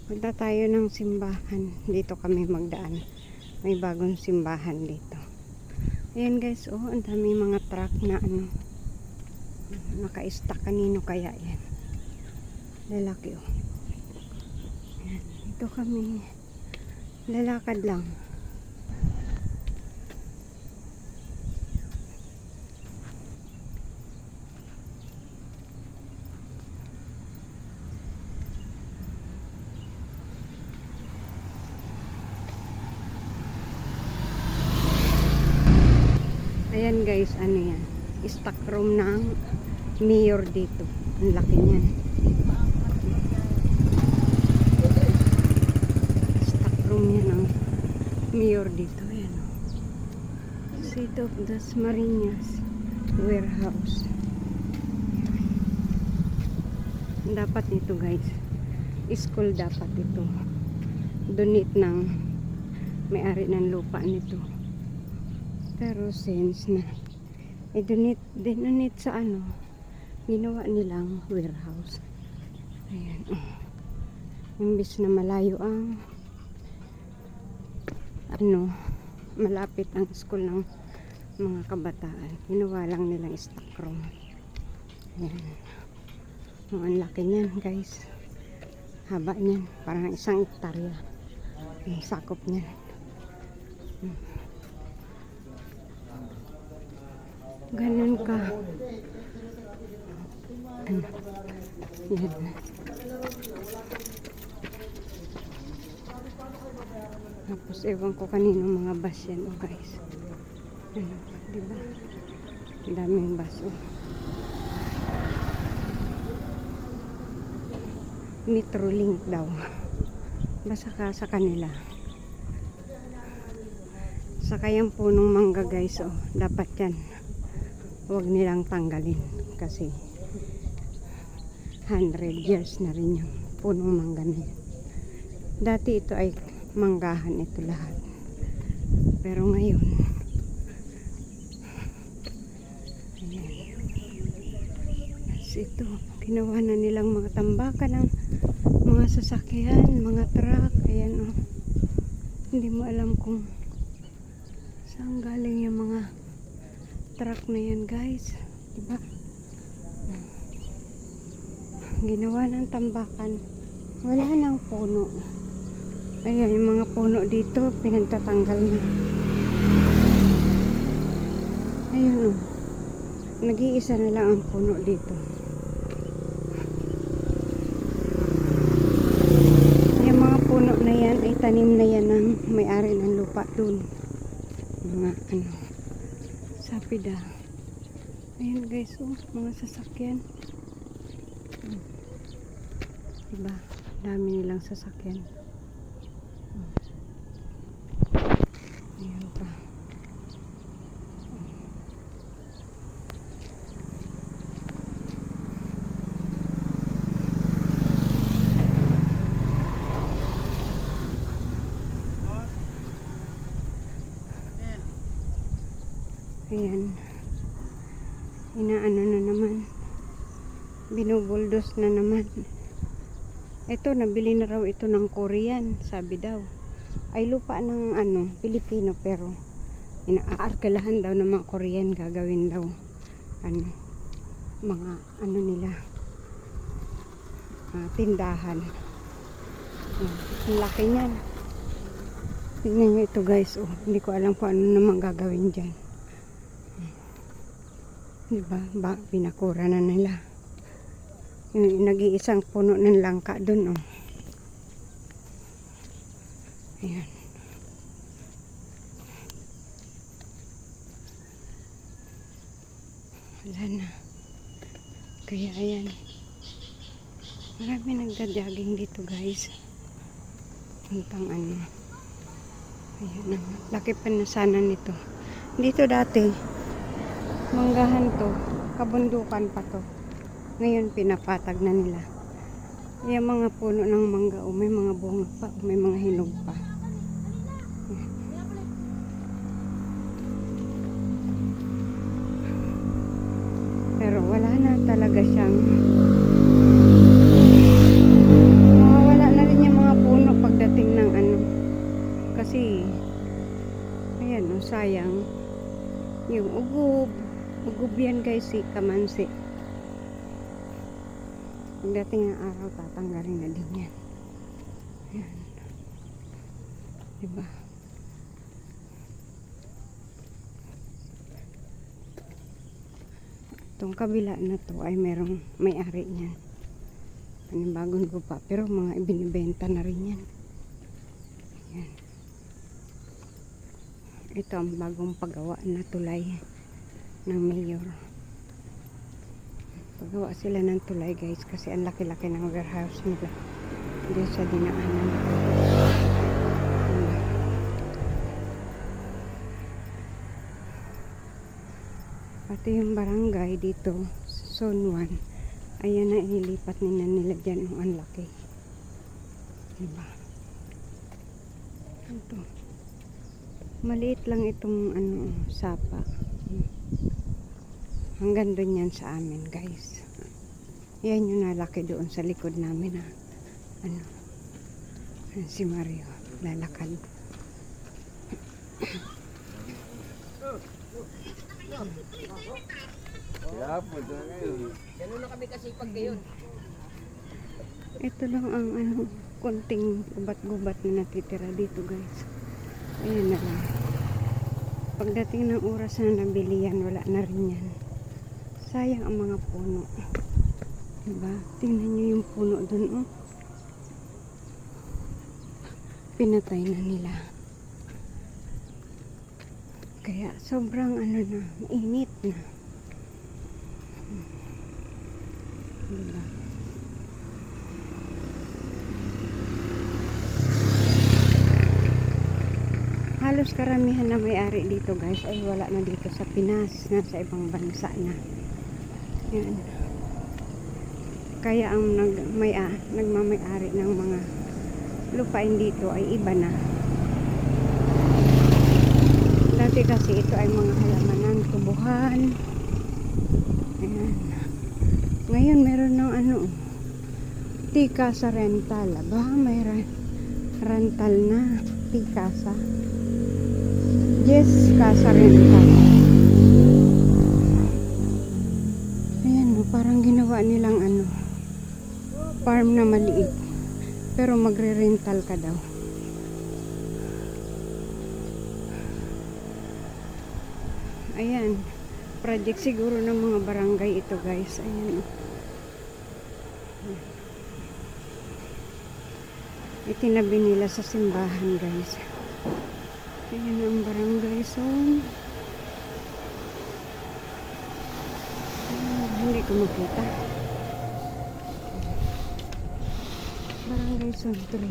Punta tayo ng simbahan. Dito kami magdaan. May bagong simbahan dito. Ayan guys, oh, ang daming mga truck na ano, naka-stack. Kanino kaya yan? Lalaki, oh. Ayan, dito kami. Lalakad lang. Ayan guys, ano yan? Stock room ng mayor dito. Ang laki niyan. Stock room yan ng mayor dito. Ayan, oh. City of Dasmariñas warehouse. Dapat ito guys. School dapat ito. Donate ng may-ari ng lupa nito. Pero since na dinonate sa ano, ginawa nilang warehouse. Ayan. Imbis na malayo ang ano, malapit ang school ng mga kabataan, ginawa lang nilang stock room. Ayan. Ang laki niyan guys. Haba niyan. Parang 1 hektarya. Yung sakop niyan. Ganun ka. Yan. Tapos ewan ko kanino mga bus yan, oh guys. Ano, diba? Ang daming bus, oh. Metrolink daw. Basta ka sa kanila. Saka yung punong mangga guys, oh. Dapat yan. Huwag nilang tanggalin kasi 100 years na rin yung punong mangga na yan. Dati ito ay manggahan ito lahat. Pero ngayon, ayan. Ito, ginawa na nilang mga tambakan ng mga sasakyan, mga truck. Ayan, oh. Hindi mo alam kung saan galing yung mga truck na yan guys, diba? Ginawa ng tambakan, wala nang puno. Ayan, yung mga puno dito pinagtatanggal na. Ayun, oh. Nag-iisa na lang ang puno dito. Yung mga puno na yan ay tanim na yan ng may-ari ng lupa dun. Mga ano, sapida. Ayan guys, oh, mga sasakyan. Diba? Dami nilang sasakyan. Ayan pa. Ayan. Inaano na naman. Binubuldos na naman. Ito, nabili na raw ito ng Korean, sabi daw. Ay lupa ng ano, Pilipino, pero inaarkalahan daw ng mga Korean, gagawin daw ano, mga ano nila, tindahan. Ang laki niyan. Tingnan nyo ito guys, oh. Hindi ko alam kung ano naman gagawin dyan. Diba? Pinakura na nila. Yung nag-iisang puno ng langka dun, oh. Ayan. Wala na. Kaya ayan. Marami nagda-jogging dito guys. Puntang ano. Ayan. Laki pa na sana nito. Dito dati, manggahan to. Kabundukan pa to. Ngayon pinapatag na nila. Yung mga puno ng mangga, oh, may mga bunga pa, may mga hinog pa. Pero wala na talaga siyang, wala na rin yung mga guys, si Kamansi. Pagdating ng araw, tatanggalin na din yan. Ayan. Diba? Itong kabila na to ay merong may-ari niyan. Panibagong lupa, pero mga ibinibenta na rin yan. Ayan. Ito ang bagong paggawa na tulay ng mayor. Paggawa sila ng tulay guys kasi ang laki-laki ng warehouse nila. Hindi sa dinaanan. Pati yung barangay dito, Zone 1, ayan na inilipat nila dyan. Ang laki. Diba? Ito. Maliit lang itong sapa. Hanggang doon yan sa amin guys. Yan yung nalaki doon sa likod namin ha. Si Mario lalakad. Ganun na kami kasi pag gayon. Ito lang ang konting gubat-gubat na natitira dito guys. Ayan na lang. Pagdating ng oras na nabili yan, wala na rin yan. Sayang ang mga puno. Diba? Tingnan nyo yung puno dun oh. Pinatay na nila. Kaya sobrang na, mainit na. Diba? Halos karamihan na may-ari dito guys ay wala na dito sa Pinas, nasa ibang bansa na. Yan. Kaya ang nagmamay-ari ng mga lupain dito ay iba na. Dati kasi ito ay mga halamanan, tubuhan. Ayan. Ngayon meron ng tika sa rental. Aba, may rental na tika sa Yes, casa rental. Ayan o, parang ginawa nilang farm na maliit. Pero magre-rental ka daw. Ayan, project siguro ng mga barangay ito guys. Ayan o. Itinabi nila sa simbahan guys. Ayan ang barangay zone. Hindi ko makita. Barangay zone 3.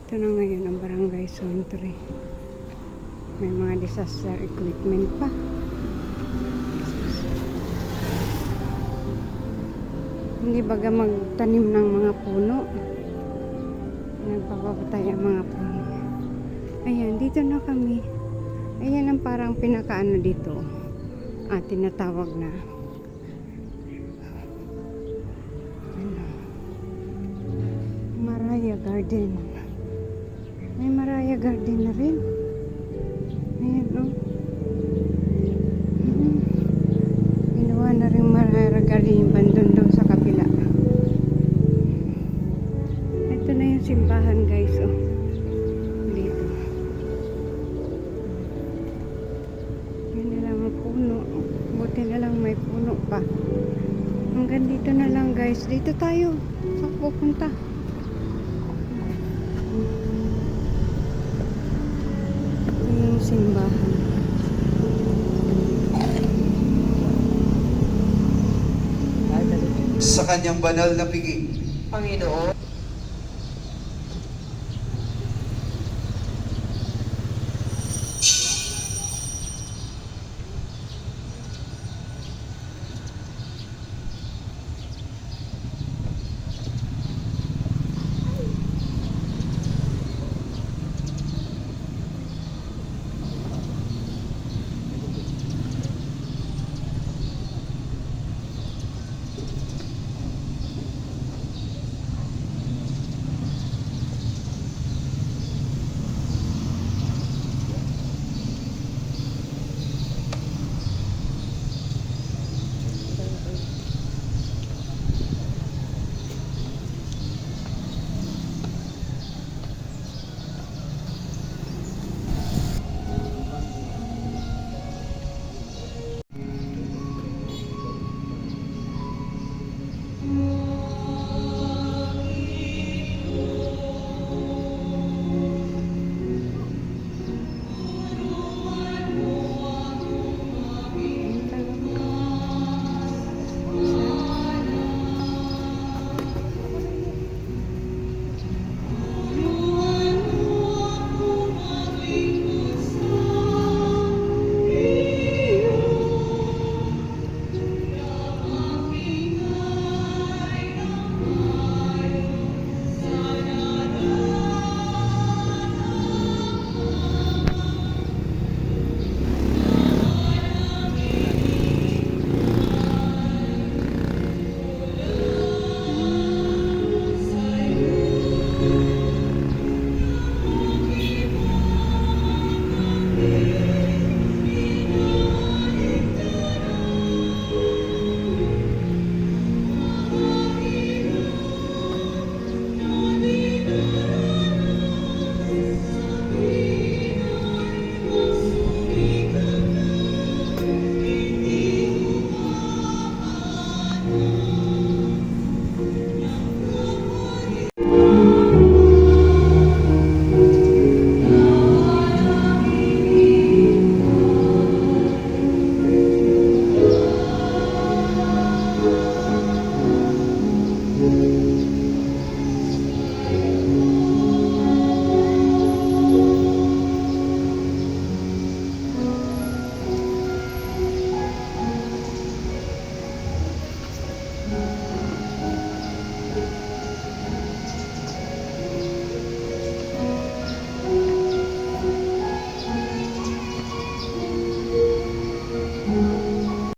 Ito na ngayon ang barangay zone 3. May mga disaster equipment pa. Hindi baga magtanim ng mga puno. Nagpapapatay ang mga puno. Ayan, dito na kami. Ayan ang parang pinakaano dito. Tinatawag na Maraya Garden. May Maraya Garden na rin. Ayan o. Ginawa na rin Maraya Garden yung bandon daw sa kabila. Ito na yung simbahan guys oh. Dito. Yan na lang ang puno. Buti na lang may puno pa. Hanggang dito na lang guys. Dito tayo. Saan pupunta? Ito yung simbahan. Sa kanyang banal na piging. Panginoon,